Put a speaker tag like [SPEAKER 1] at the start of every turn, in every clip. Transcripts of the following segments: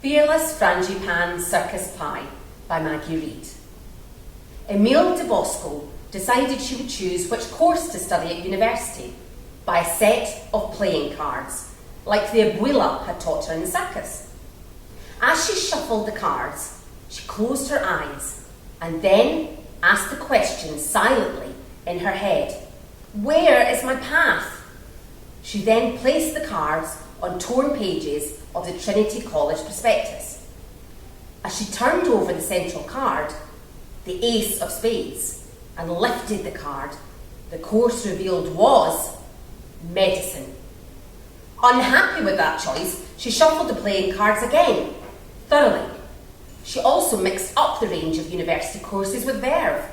[SPEAKER 1] Fearless Frangipan Circus Pie by Maggie Reid. Emile de Bosco decided she would choose which course to study at university by a set of playing cards, like the abuela had taught her in the circus. As she shuffled the cards, she closed her eyes and then asked the question silently in her head, "Where is my path?" She then placed the cards on torn pages of the Trinity College prospectus. As she turned over the central card, the Ace of Spades, and lifted the card, the course revealed was medicine. Unhappy with that choice, she shuffled the playing cards again, thoroughly. She also mixed up the range of university courses with verve.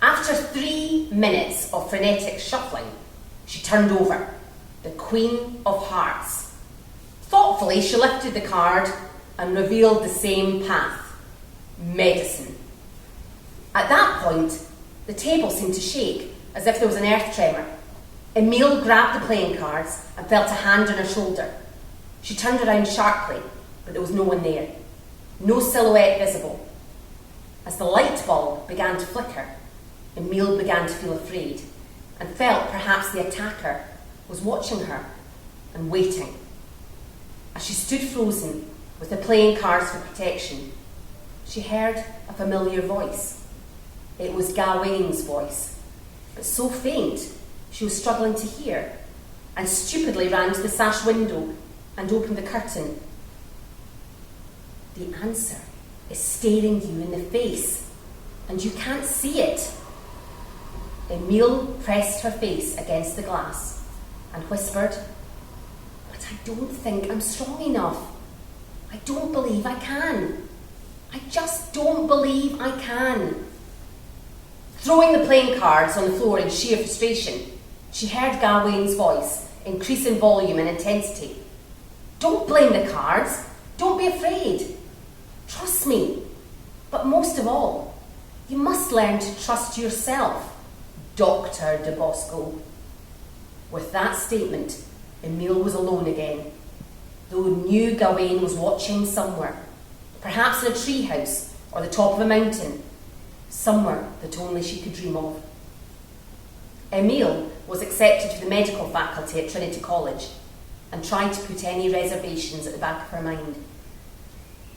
[SPEAKER 1] After 3 minutes of frenetic shuffling, she turned over the Queen of Hearts. Thoughtfully, she lifted the card and revealed the same path, medicine. At that point, the table seemed to shake as if there was an earth tremor. Emile grabbed the playing cards and felt a hand on her shoulder. She turned around sharply, but there was no one there. No silhouette visible. As the light bulb began to flicker, Emile began to feel afraid and felt perhaps the attacker was watching her and waiting. As she stood frozen with the playing cards for protection, she heard a familiar voice. It was Gawain's voice, but so faint she was struggling to hear, and stupidly ran to the sash window and opened the curtain. "The answer is staring you in the face, and you can't see it." Emile pressed her face against the glass and whispered, "But I don't think I'm strong enough. I don't believe I can. I just don't believe I can." Throwing the playing cards on the floor in sheer frustration, she heard Gawain's voice increase in volume and intensity. "Don't blame the cards. Don't be afraid. Trust me. But most of all, you must learn to trust yourself, Dr. de Bosco." With that statement, Emile was alone again, though knew Gawain was watching somewhere, perhaps in a treehouse or the top of a mountain, somewhere that only she could dream of. Emile was accepted to the medical faculty at Trinity College and tried to put any reservations at the back of her mind.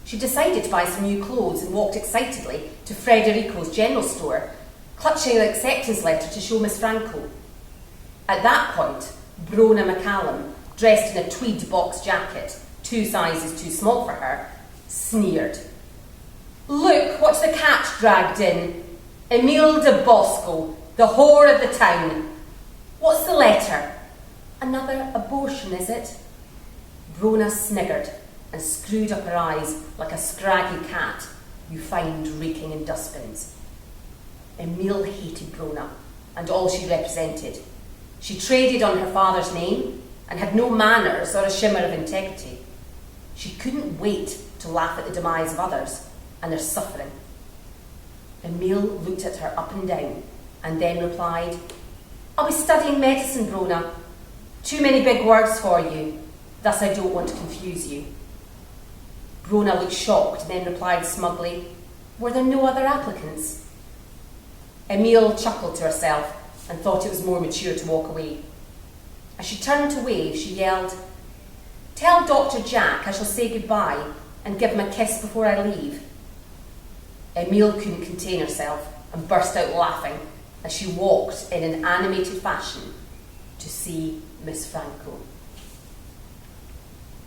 [SPEAKER 1] She decided to buy some new clothes and walked excitedly to Frederico's general store, clutching an acceptance letter to show Miss Franco. At that point, Brona McCallum, dressed in a tweed box jacket, 2 sizes too small for her, sneered. "Look what the cat dragged in. Emile de Bosco, the whore of the town. What's the letter? Another abortion, is it?" Brona sniggered and screwed up her eyes like a scraggy cat you find raking in dustbins. Emile hated Brona and all she represented. She traded on her father's name and had no manners or a shimmer of integrity. She couldn't wait to laugh at the demise of others and their suffering. Emile looked at her up and down and then replied, "I'll be studying medicine, Brona. Too many big words for you, thus I don't want to confuse you." Brona looked shocked and then replied smugly, "Were there no other applicants?" Emile chuckled to herself and thought it was more mature to walk away. As she turned to wave, she yelled, "Tell Dr. Jack I shall say goodbye and give him a kiss before I leave." Emile couldn't contain herself and burst out laughing as she walked in an animated fashion to see Miss Franco.